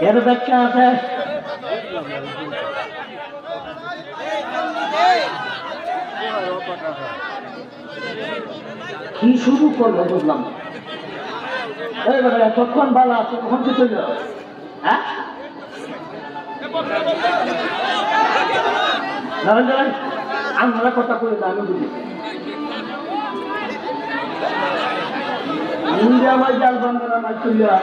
এর ব্যাখ্যা আছে। কি শুরু করলো বুঝলাম। এতক্ষণ ভালো আছে, কখন কি চলল? হ্যাঁ, আমরা কথা বলি না, আমি বুঝি আমার জাল বান্ধব আমার চলিয়া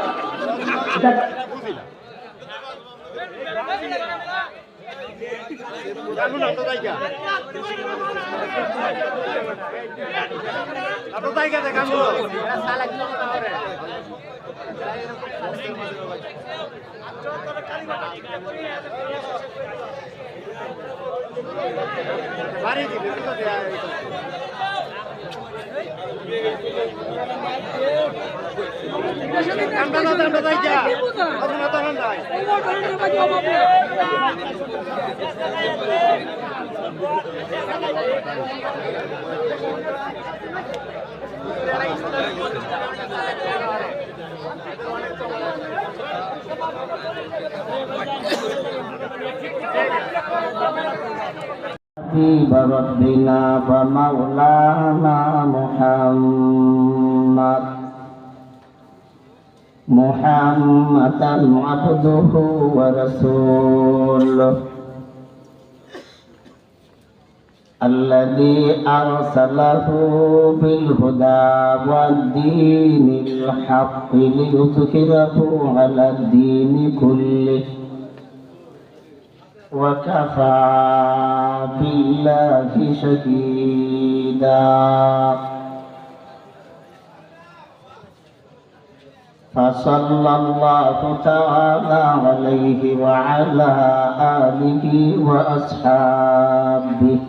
حبيب ربنا ومولانا محمدا عبده ورسوله الذي أرسله بالهدى والدين الحق ليظهره على الدين كله وكفى بالله شهيدا فصلى الله تعالى عليه وعلى آله وأصحابه.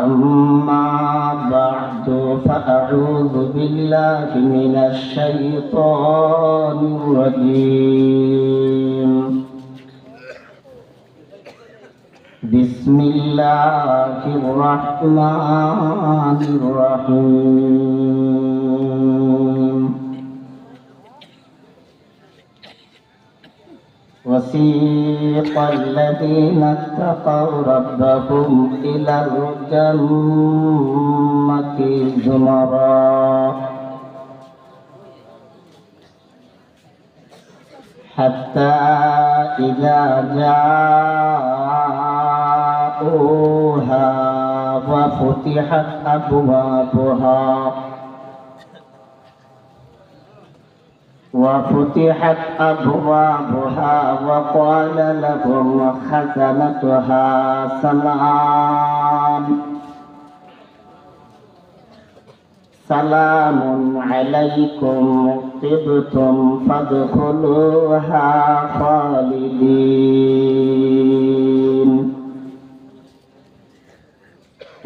أما بعد فأعوذ بالله من الشيطان الرجيم. بسم الله الرحمن الرحيم. وسيق الذين اتقوا ربهم إلى الجنة زمرا حتى إذا جاءوها وفتحت أبوابها وقال لهم خزنتها سلام عليكم طبتم فادخلوها خالدين.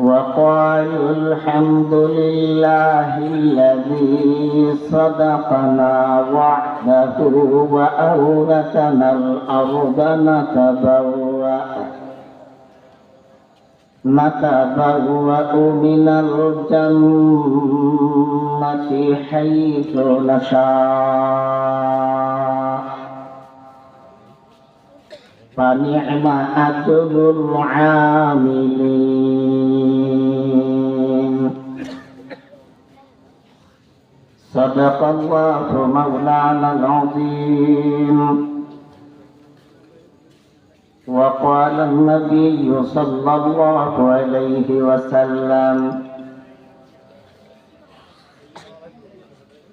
وقالوا الحمد لله الذي صدقنا وعده وأورثنا الأرض نتبوأ من الجنة حيث نشاء فنعم أجر العاملين. صدق الله مولانا العظيم. وقال النبي صلى الله عليه وسلم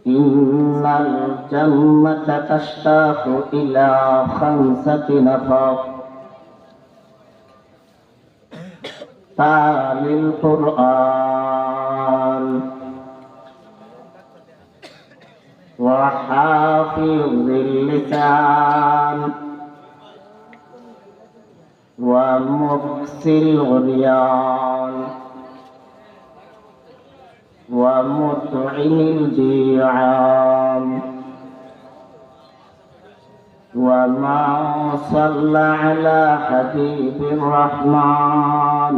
إن الجنة تشتاق إلى 5 نفر: تالي القرآن وحافظ اللسان ومكسي الغريان ومطعم الجيعان وما صلى على حبيب الرحمن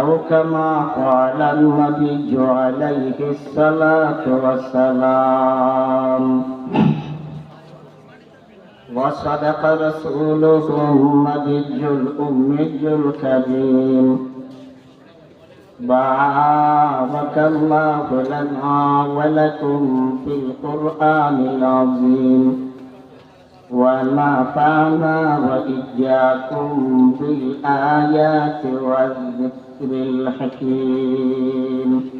أو كما قال النبي عليه الصلاة والسلام وصدق رسوله النبي الأمي الكريم بارك الله لنا ولكم في القرآن العظيم ونفعنا وإياكم بالآيات والذكر الحكيم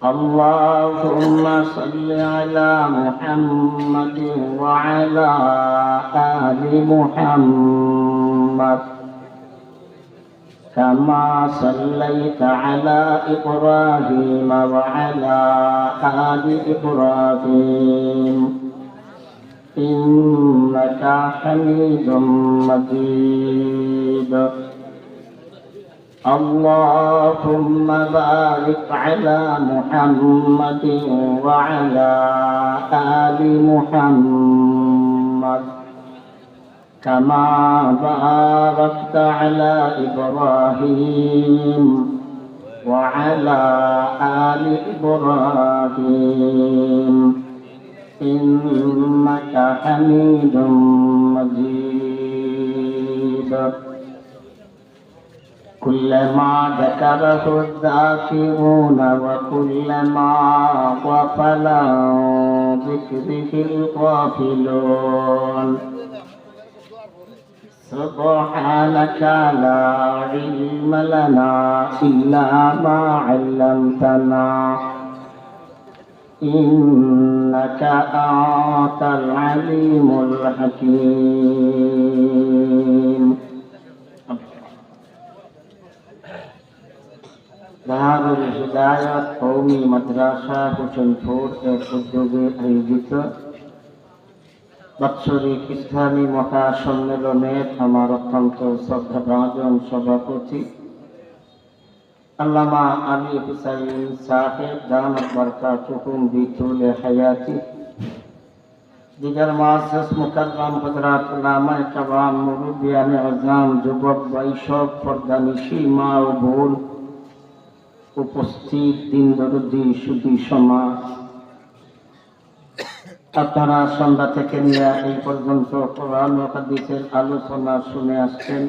اللهم صل على محمد وعلى آل محمد كما صليت على إبراهيم وعلى آل إبراهيم إنك حميد مجيد اللهم بارك على محمد وعلى آل محمد كما باركت على إبراهيم وعلى آل إبراهيم إنك حميد مجيد كلما ذكره الذاكرون وكلما غفل عن ذكره الغافلون سبحانك لا علم لنا إلا ما علمتنا إنك أنت العليم الحكيم دار الهداية قومي مدرسة হুসেনপুর এর উদ্যোগে আয়োজিত বাৎসরিক ইসলামী মহাসম্মেলনের আমার অত্যন্ত শ্রদ্ধাভাজন সভাপতি আল্লামা আলী হুসাইন সাহেব দামাত বারকাতুহুম বিতুলে হায়াতি দিগার মুআসসিস মুকাররম হযরত উলামায়ে কেরাম মুরব্বিয়ানে আযম যুবক বৈষব পর্দানিশী মা ও বোন উপস্থিত দিন দরদি সুধী সমাজ আপনারা সন্ধ্যা থেকে নিয়ে এই পর্যন্ত কোরআন ও হাদিসের আলোচনা শুনে আসছেন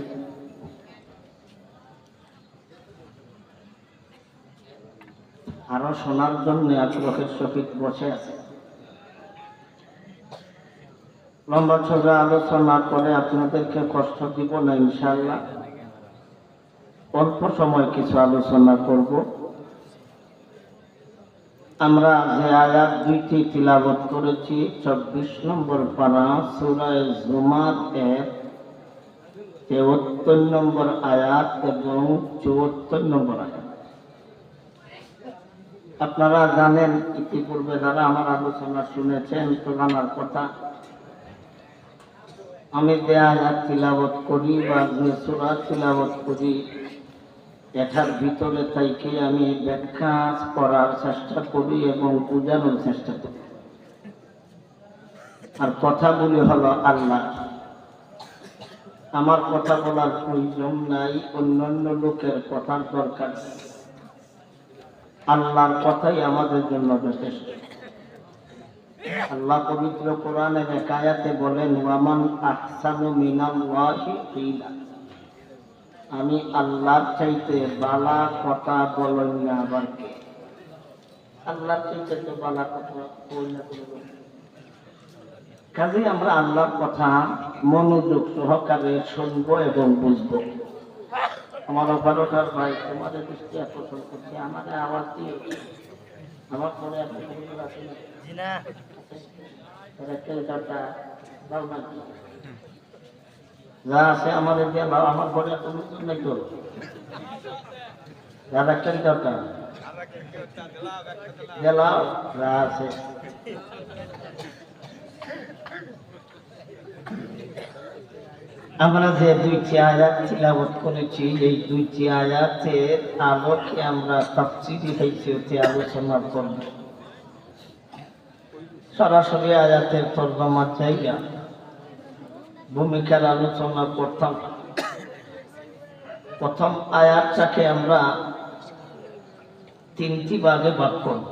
আরো শোনার জন্য আগ্রহের সহিত বসে আছে লম্বা চওড়া আলোচনা করে আপনাদেরকে কষ্ট দিব না ইনশাআল্লাহ অল্প সময় কিছু আলোচনা করব আমরা যে আয়াত দুইটি তিলাওয়াত করেছি 24 নম্বর পারা সূরা জুমার এর 73 নম্বর আয়াত এবং 74 নম্বর আয়াত আপনারা জানেন ইতিপূর্বে যারা আমার আলোচনা শুনেছেন তো জানার কথা আমি যে আয়াত তিলাওয়াত করি বা যে সূরা তিলাওয়াত করি এটার ভিতরে থেকে আমি ব্যাখ্যা করার চেষ্টা করি এবং বোঝানোর চেষ্টা করি আর কথাগুলি হলো আল্লাহ আমার কথা বলার প্রয়োজন নাই অন্যান্য লোকের কথার দরকার আল্লাহর কথাই আমাদের জন্য যথেষ্ট আল্লাহ পবিত্র কোরআনের এক আয়াতে বলেন ওয়ামান আহসানু মিনাল্লাহি কিলা আমি আল্লাহর চাইতে বালা কথা বলেন না আবার কে আল্লাহর চাইতে তো বালা কথা বলেন না কাজে আমরা আল্লাহর কথা মনোযোগ সহকারে শুনবো এবং বুঝবো আমার অপারটার ভাই তোমাদের দৃষ্টি আকর্ষণ করছে আমাদের আওয়াজ দিয়ে আমার পরে আপনি যা আছে আমাদের যে আমার ঘরে এত লোকজন নাই তো যার একটা দরকার গেলাও যা আছে আমরা যে দুইটি আয়াত তিলাওয়াত করেছি এই দুইটি আয়াতের আলোকে আমরা তাফসীরি হাইসিয়তে আলোচনা করব সরাসরি আয়াতের তরজমার জায়গা ভূমিকার আলোচনা করতাম প্রথম আয়াতটাকে আমরা তিনটি ভাগে ভাগ করব।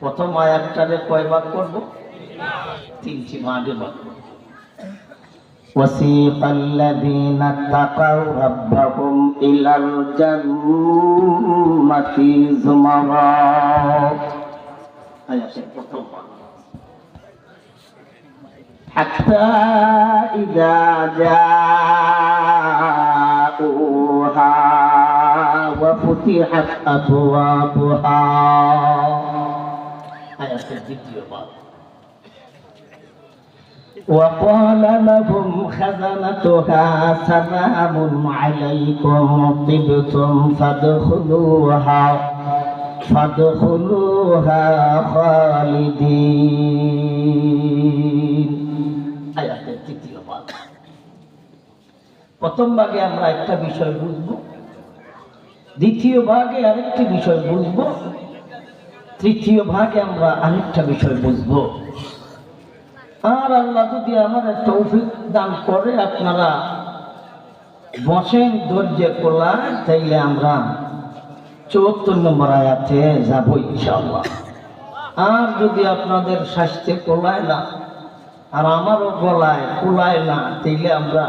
প্রথম আয়াতটাকে কয় ভাগ করব? তিনটি ভাগে ভাগ করব। وسيق الذين اتقوا ربهم إلى الجنة زمرا حتى إذا جاءوها وفتحت أبوابها وقال لهم خزنتها سلام عليكم طبتم فادخلوها خالدين আয়াতের তৃতীয় ভাগ। প্রথম ভাগে আমরা একটা বিষয় বুঝবো, দ্বিতীয় ভাগে আরেকটি বিষয় বুঝবো, তৃতীয় ভাগে আমরা আরেকটা বিষয় বুঝবো। আর আল্লাহ যদি আমাদের তৌফিক দান করে আপনারা বসেন ধৈর্য কোলায়, তাইলে আমরা ৭৪ নম্বর আয়াতে যাবো ইনশাআল্লাহ। আর যদি আপনাদের স্বাস্থ্যে কোলায় না আর আমারও গলায় কোলায় না, তাইলে আমরা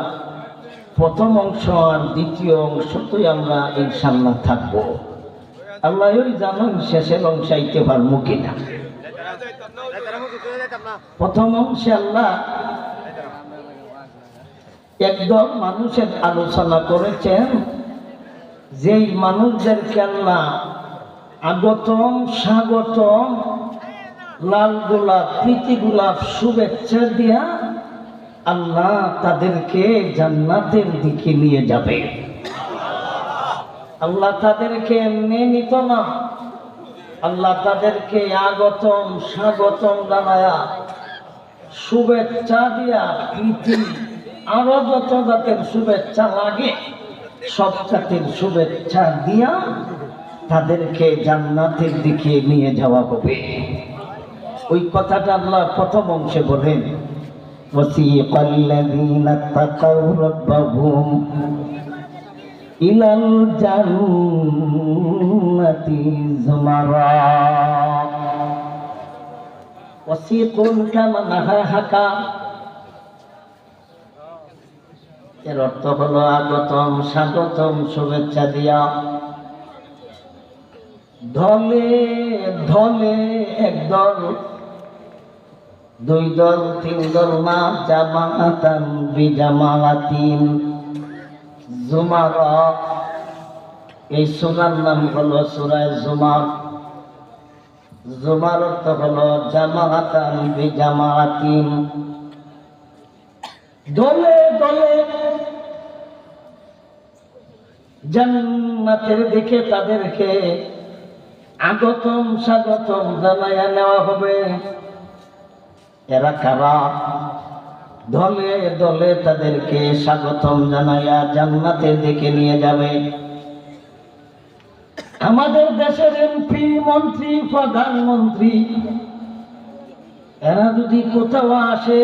প্রথম অংশ আর দ্বিতীয় অংশতেই আমরা ইনশাআল্লাহ থাকবো। আল্লাহই জানেন শেষের অংশ আইতে পারবো কিনা। প্রথম অংশে আল্লাহ একদল মানুষের আলোচনা করেছেন, যেই মানুষদেরকে আল্লাহ আগতম স্বাগতম লাল গোলাপ প্রীতি গোলাপ শুভেচ্ছা দিয়া আল্লাহ তাদেরকে জান্নাতের দিকে নিয়ে যাবে। আল্লাহ তাদেরকে এমনি নিত না, আল্লাহ তাদেরকে আগতম স্বাগতম জানায়া শুভেচ্ছা দিয়া প্রীতি আরো যত জাতের শুভেচ্ছা লাগে সব জাতের শুভেচ্ছা দিয়া তাদেরকে জান্নাতের দিকে নিয়ে যাওয়া হবে। ওই কথাটা আল্লাহ প্রথম অংশে বলেন, وَسِيقَ الَّذِينَ اتَّقَوْا رَبَّهُمْ إِلَى الْجَنَّةِ زُمَرًا وَسِيقٌ كَمَا نَهَاكَ এর অর্থ হলো আগতম স্বাগতম শুভেচ্ছা দিয়া ধলে ধলে একদল দুই দল তিন দল না, জামাআতান বিজামাআতিন জুমারা। এই সূরার নাম হলো সূরা জুমার। জুমার অর্থ হলো জামাআতান বিজামাআতিন, দলে দলে জান্নাতের দিকে তাদেরকে আগতম স্বাগতম জানাইয়া নেওয়া হবে। এরা কারা? দলে দলে তাদেরকে স্বাগতম জানাইয়া জান্নাতের দিকে নিয়ে যাবে। আমাদের দেশের এমপি, মন্ত্রী, প্রধানমন্ত্রী এরা যদি কোথাও আসে,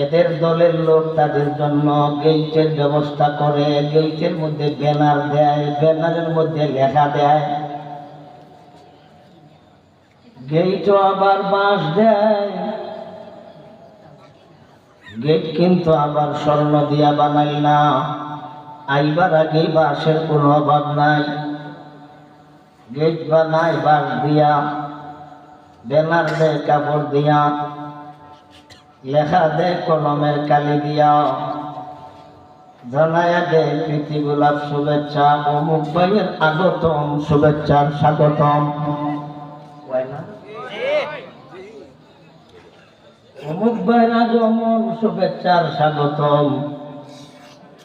এদের দলের লোক তাদের জন্য গেইটের ব্যবস্থা করে, গেইটের মধ্যে ব্যানার দেয়, ব্যানারের মধ্যে লেখা দেয়, গেইটও আবার বাঁশ দেয়। গেট কিন্তু আবার স্বর্ণ দিয়া বানাই না, আইবার আগেই বাঁশের কোনো অভাব নাই। গেট বানায় বাঁশ দিয়া, ব্যানার দেয় কাপড় দিয়া, লেখা দেয় কলমের কালি দিয়া, জানায়া দেয় প্রীতি গোলাপ শুভেচ্ছা, অমুক ভাইয়ের আগতম শুভেচ্ছার স্বাগতম। অমুক ভাইয়ের আগমন শুভেচ্ছার স্বাগতম।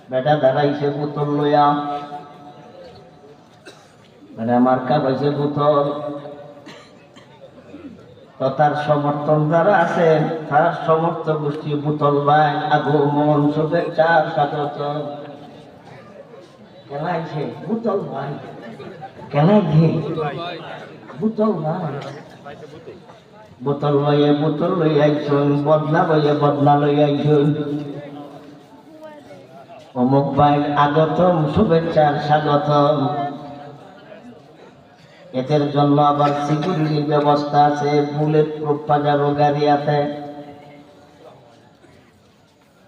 বেটা দাঁড়াইছে বোতল লইয়া, বেটা মার্কা পাইছে বোতল। তো তার সমর্থন যারা আছেন, তার সমর্থক গোষ্ঠী বোতল ভাই আগমন শুভেচ্ছার স্বাগতম। কেনাইছে বোতল ভাই, কেনাইছে বোতল ভাই। বোতল লই আইছুন, বদনা লইয়া বদনা লই আইছুন। অমুক ভাই আগতম, শুভেচ্ছার স্বাগতম। এদের জন্য আবার সিকিউরিটির ব্যবস্থা আছে, বুলেট প্রুফ পাজারো গাড়ি আছে।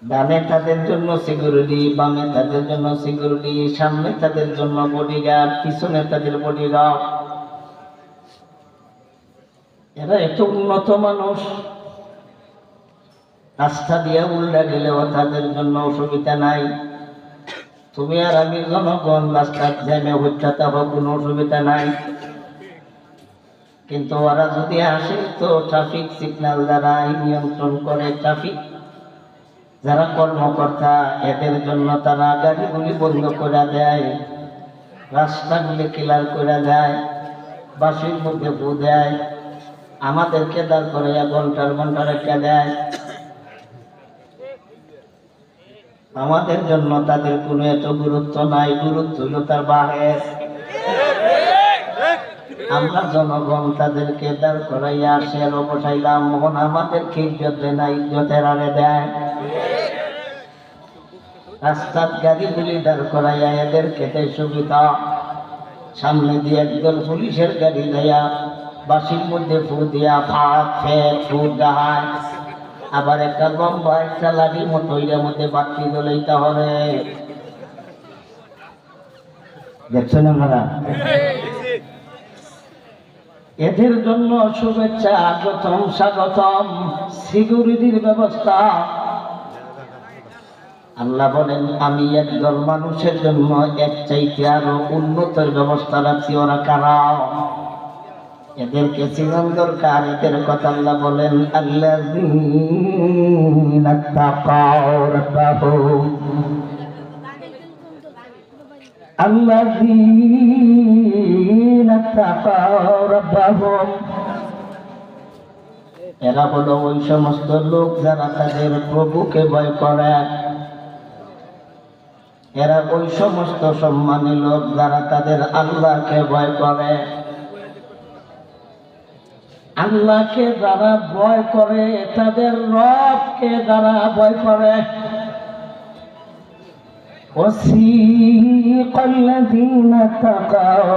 ডানে তাদের জন্য সিকিউরিটি, বামে তাদের জন্য সিকিউরিটি, সামনে তাদের জন্য বডিগার্ড, পিছনে তাদের বডিগার্ড। এরা এত উন্নত মানুষ, রাস্তা দিয়ে উল্টা গেলেও তাদের জন্য অসুবিধা নাই। তুমি আর আমি জনগণ রাস্তার জ্যামে হইতে হোক, কোনো অসুবিধা নাই। কিন্তু ওরা যদি আসে তো ট্রাফিক সিগন্যাল দ্বারা নিয়ন্ত্রণ করে, ট্রাফিক যারা কর্মকর্তা, এদের জন্য তারা গাড়িগুলি বন্ধ করে দেয়, রাস্তাগুলি ক্লিয়ার করে দেয়, বাসের মধ্যে ফু দেয়, আমাদেরকে দাঁড় করে ঘন্টার ঘন্টা রেখে দেয়। আমাদের জন্য তাদের কোনো এত গুরুত্ব নাই, গুরুত্ব হলো তার বাহের। আমরা জনগণ তাদেরকে দাঁড় করাইয়া শের বসাইলাম, মন আমাদেরকে ইজ্জত দেয় না, ইজ্জতের আরে দেয়। রাস্তার গাড়িগুলি দাঁড় করাইয়া এদের খেতে সুবিধা, সামনে দিয়ে একদল পুলিশের গাড়ি দেয়া বাসির মধ্যে ফু দিয়া ফাঁক ফের ফু দেখায়, আবার একটা লম্বা একটা লাঠির মতো এর মধ্যে বাতি জ্বলাইতে হবে। দেখছেন আপনারা? এদের জন্য শুভেচ্ছা, আগতম, স্বাগতম, সিকিউরিটির ব্যবস্থা। আল্লাহ বলেন, আমি একদল মানুষের জন্য এক চাইতে আরো উন্নতের ব্যবস্থা রাখছি। ওরা কারা? এদেরকে চিনার দরকার। এদের কথা আল্লাহ বলেন, আল্লাযীনা তাকাও রাব্বাহুম, আল্লাযীনা তাকাও রাব্বাহুম। এরা হলো ওই সমস্ত লোক যারা তাদের প্রভুকে ভয় করে। এরা ওই সমস্ত সম্মানী লোক যারা তাদের আল্লাহকে ভয় করে। আল্লাহকে যারা ভয় করে, তাদের রবকে যারা ভয় করে। ওয়াসিকাল্লাযীনা তাকাও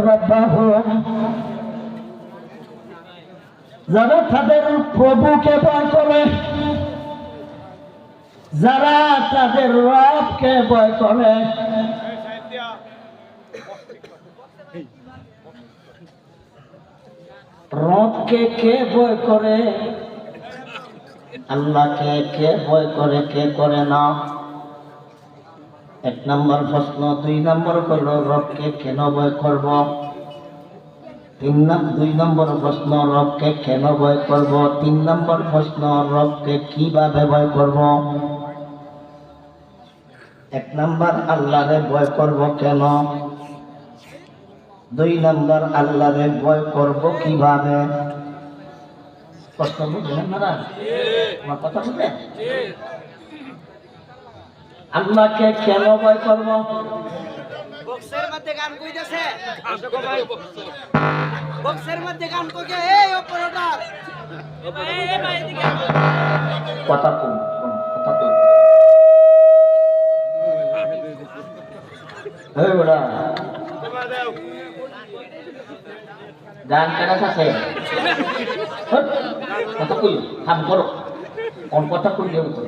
রাব্বাহুম, যারা তাদের প্রভুকে ভয় করে, যারা তাদের রবকে ভয় করে। রবকে কে ভয় করে? আল্লাহকে কে ভয় করে, কে করে না? এক নম্বর প্রশ্ন। দুই নম্বর হলো রবকে কেন ভয় করব? দুই নম্বর প্রশ্ন, রবকে কেন ভয় করব? তিন নম্বর প্রশ্ন, রবকে কিভাবে ভয় করব? এক নম্বর, আল্লাহরে ভয় করব কেন? দুই নম্বর, আল্লাহরে ভয় করব কিভাবে? প্রশ্ন বুঝলেন না? আমার কথা বুঝলেন? আল্লাহকে কেন ভয় করব? বক্সের মধ্যে গান কইতেছে, বক্সের মধ্যে গান কইকে, এই অপারেটর, এই ভাই এদিকে কথা কই, কথা কই। এই বড়া গান কেনা আছে, কথা কই, কাম করো। কোন কথা কই দেব তো,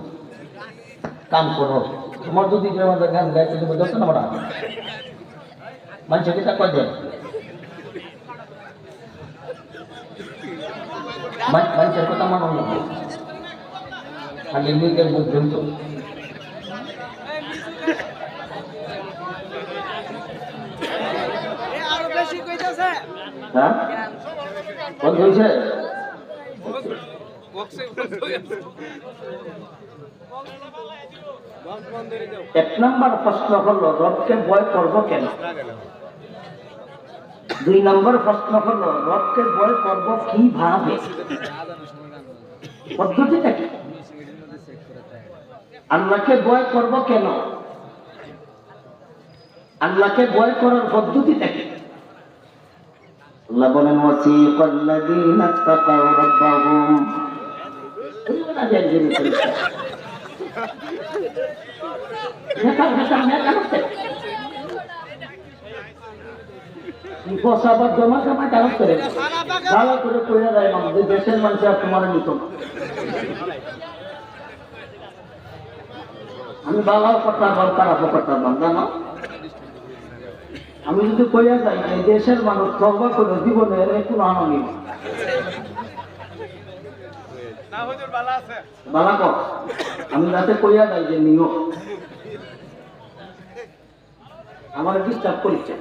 কাম করো। তোমার যদি আমাদের গান গাইতে তুমি দেখো না, বড়া মানুষকে তা কই দেয়, মানুষের কথা মানো না, খালি নিজের বুঝবেন তো। আরো বেশি কইতাছে। হ্যাঁ বন্ধ হয়েছে। এক নম্বর প্রশ্ন হলো রবকে ভয় করবো কেন? দুই নম্বর প্রশ্ন হলো রবকে ভয় করবো কিভাবে, পদ্ধতিটা কি? আল্লাহকে ভয় করবো কেন? আল্লাহকে ভয় করার পদ্ধতিটা কি? আল্লাহ বলেন, ওয়াসিকাল্লাযীনা তাকাও রাব্বাহুম, আবার জমা জমা কাজ করে ভালো করে কইয়া দেয় মানুষ দেশের মানুষ আর তোমার নিত না। আমি বাবাও করতাম খারাপও করতাম জানো। আমি যদি কইয়া যাই যে দেশের মানুষ তওবা করে জীবনে এর কোনো আনন্দ নেই বালা কর আমি যাতে কইয়া যাই যে নিও আমার ডিস্টার্ব করিচ্ছে।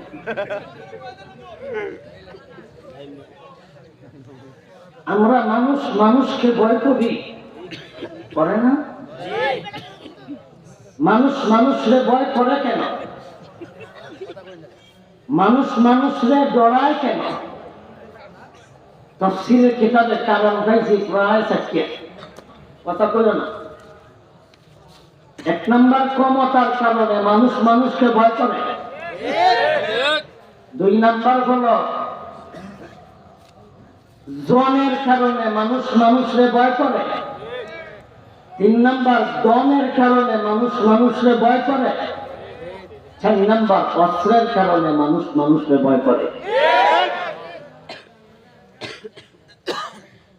আমরা মানুষ মানুষকে ভয় করি করে না? মানুষ মানুষরে ভয় করে কেন? মানুষ মানুষরে ডরায় কেন? তাফসীরের কিতাবে কারণ গাইছি প্রায় 4টি কথা কইল না। 1 নাম্বার ক্ষমতার কারণে মানুষ মানুষকে ভয় করে। 2 নাম্বার হলো জনের কারণে মানুষ মানুষরে ভয় করে। 3 নাম্বার দনের কারণে মানুষ মানুষরে ভয় করে। 4 নাম্বার অস্ত্রের কারণে মানুষ মানুষরে ভয় করে।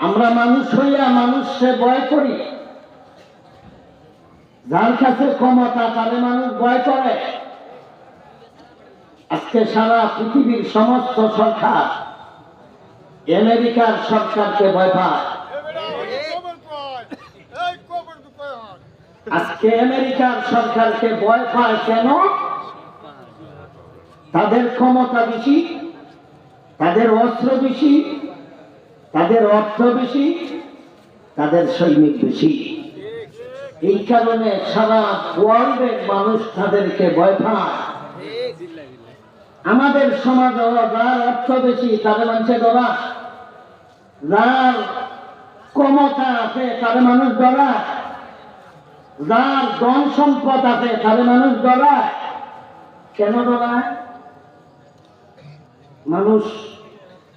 আমরা মানুষ হইয়া মানুষকে ভয় করি। যার কাছে ক্ষমতা তারে মানুষ ভয় করে। আজকে সারা পৃথিবীর সমস্ত সরকার আমেরিকার সরকারকে ভয় পায়। আজকে আমেরিকার সরকারকে ভয় পায় কেন? তাদের ক্ষমতা বেশি, তাদের অস্ত্র বেশি, তাদের অর্থ বেশি, তাদের সৈনিক বেশি। এই কারণে সারা ওয়ার্ল্ডের মানুষ তাদেরকে ভয় পায়। আমাদের সমাজ যার অর্থ বেশি তাদের মানুষের ডরায়, যার ক্ষমতা আছে তাদের মানুষ ডরায়, যার ধন সম্পদ আছে তাদের মানুষ ডরায়। কেন ডরায়? মানুষ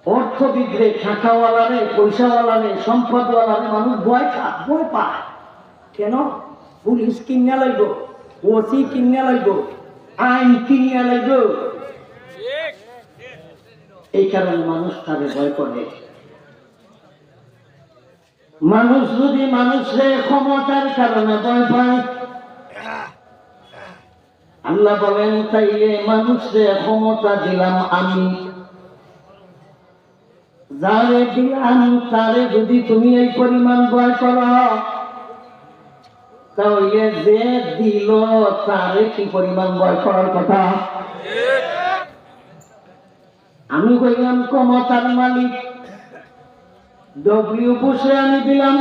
অর্থবিদরে, টাকাওয়ালারে, পয়সাওয়ালারে, সম্পদওয়ালারে মানুষ ভয় পায়। কেন? পুলিশ কিনে লাগব, ওসি কিনে লাগব, আইন কিনে লাগব। এই কারণে মানুষ তাদের ভয় করে। মানুষ যদি মানুষের ক্ষমতার কারণে ভয় পায়, আল্লাহ বলেন তাইলে মানুষের ক্ষমতা দিলাম আমি, যারে দিলাম তারে যদি তুমি এই পরিমাণ ভয় করো, তাহলে যে দিল তারে কি পরিমাণ ভয় করার কথা? আমি কইলাম ক্ষমতার মালিক ডব্লিউ বুশে আমি দিলাম,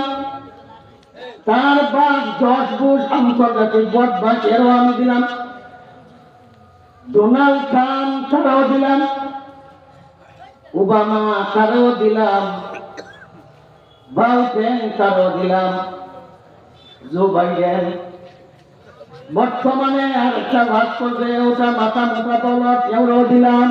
তার বাপ জর্জ বুশ আন্তর্জাতিক বদমাশ এরও আমি দিলাম, ডোনাল্ড ট্রাম্প তারাও দিলাম, ওবামা তারাও দিলাম, বাইডেন তারাও দিলাম, জো বাইডেন বর্তমানে আর একটা ভাগ করবে ওটা মাথা মোটা দলত এও দিলাম,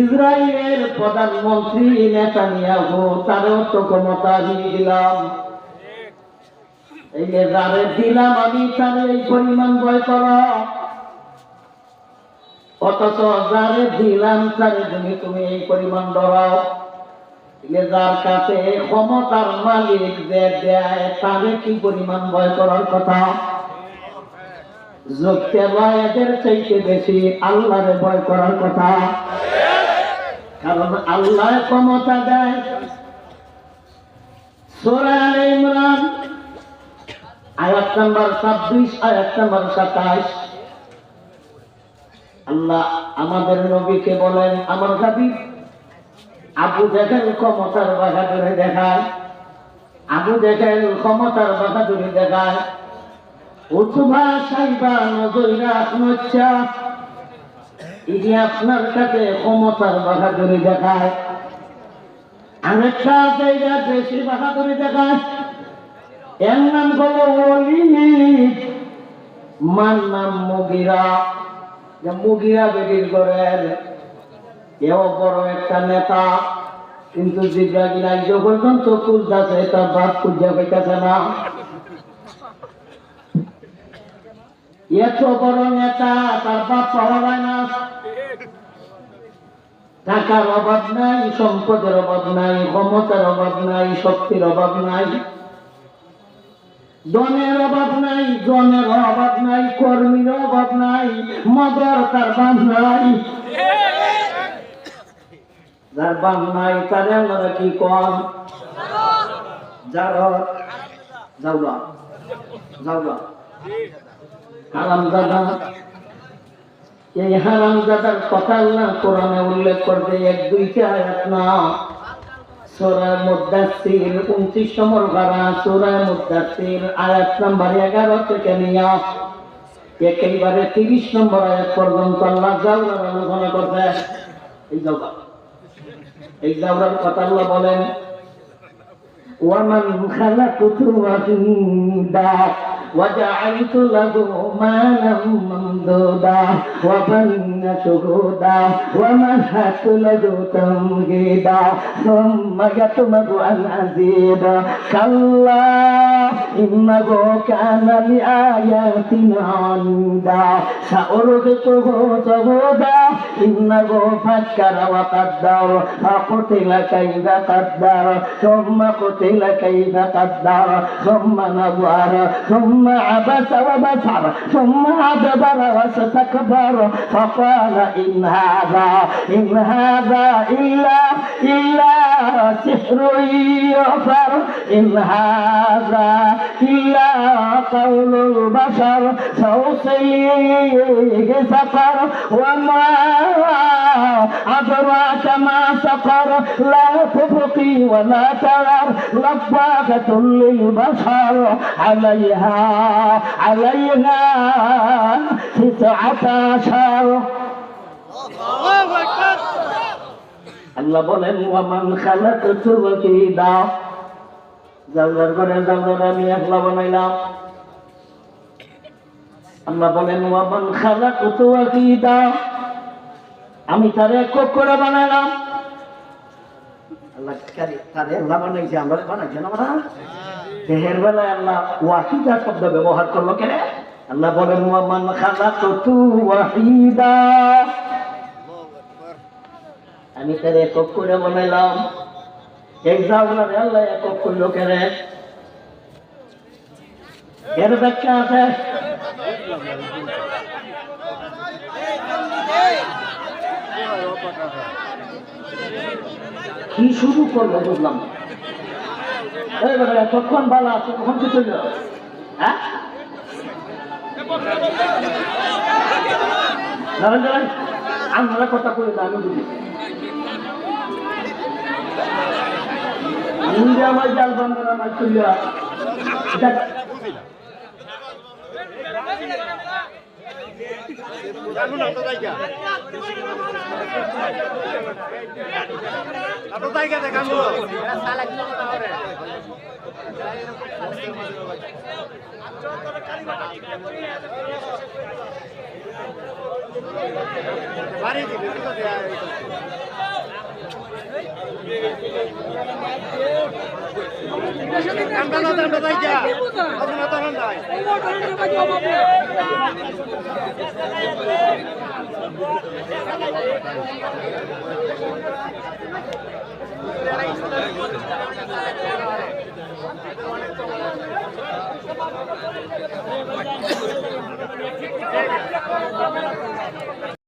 ইসরায়েলের প্রধানমন্ত্রী নেতানিয়াহু তারও তো ক্ষমতা দিয়ে দিলাম। এই যে যারে দিলাম আমি তারে এই পরিমাণ ভয় করো, অথচ যারে দিলাম তারে তুমি এই পরিমাণ ডরাও। যার কাছে ক্ষমতার মালিক যে দেয় তারে কি পরিমাণ ভয় করার কথা? যোগকে ভয় এদের চাইতে বেশি আল্লাহরে ভয় করার কথা। কারণ আল্লাহ ক্ষমতা দেয়। সূরা আলে ইমরান আয়াত নাম্বার 26, আয়াত নাম্বার 27 আল্লাহ আমাদের নবীকে বলেন, আমার হাবিব আবু জেহেল ক্ষমতার বাহাদুরি দেখায়, আবু জেহেল ক্ষমতার বাহাদুরি দেখায়, উতবা সাইবা নজইরা নচ্চা ইনি আপনার কাছে ক্ষমতার বাহাদুরি দেখায়। আরেকটা জায়গা বেশি বাহাদুরি দেখায়, এর নাম হলো ওয়ালিদ, মার নাম মুগিরা। মুগিরা বেরির করেন, এও বড় একটা নেতা, কিন্তু জিব্রাইল আজ পর্যন্ত খুঁজতেছে, তার বাপ খুঁজে পাইতেছে না। এত বড় নেতা, তার বাপ পাওয়া যায় না। টাকার অভাব নাই, সম্পদের অভাব নাই, ক্ষমতার অভাব নাই, শক্তির অভাব নাই, ধনের অভাব নাই, জনের অভাব নাই, কর্মীর অভাব নাই, মদর তার বাপ নাই। যার বাপ নাই তার আমরা কি কম? যাওয়া হারামজাদা। এই হারামজাদার কথা আল্লাহ কোরআনে উল্লেখ করবে, এক দুইটা আয়াত না। সূরা মুদ্দাসসির 29 নম্বর পারা, সূরা মুদ্দাসসির আয়াত নাম্বার 11 থেকে নিয়ে একেবারে 30 নম্বর আয়াত পর্যন্ত আল্লাহ জাওরার আলোচনা করবে। এই জাওরার কথা আল্লাহ বলেন, ومن خلقت وحيدا وجعلت له مالا ممدودا وبنين شهودا ومهدت له تمهيدا ثم يطمع أن أزيد كلا إنه كان لآياتنا عنيدا سأرهقه صعودا إنه فكر وقدر فقتل كيف قدر ثم قتل كيف قدر ثم نظر ثم عبس وبصر ثم أدبر واستكبر فقال إن هذا إلا سحر يؤثر إن هذا إلا قول البشر سأصليه سقر وما أدراك ما سقر لا تبقي ولا تذر لواحة للبشر عليها 19 আল্লাহ বলেন ওয়ামান খালাকতু ওয়াহিদা, জাওলার ঘরে জাওলার আমি একলা বানাইলাম। আল্লাহ বলেন ওয়ামান খালাকতু ওয়াহিদা, আমি তারে একক করে বানাইলাম। আল্লাহ তারে আল্লাহ বানাইছে, আমরা বানাইছি না? আমরা দেহের বেলায় আল্লাহ ওয়াহিদা শব্দ ব্যবহার করলো কেন? আল্লাহ বলেন ওয়ামান খালাকতু ওয়াহিদা, আমি তার একক করে বানাইলাম। এই জাওলারে আল্লাহ একক করলো কেন? এর ব্যাখ্যা আছে। কি শুরু করবো বুঝলাম না। এতক্ষণ ভালো আছে, কখন কি চলল? হ্যাঁ, আমরা কথা করি না, আমি বুঝি। আমার জাল বান্ধব আমার চলিয়া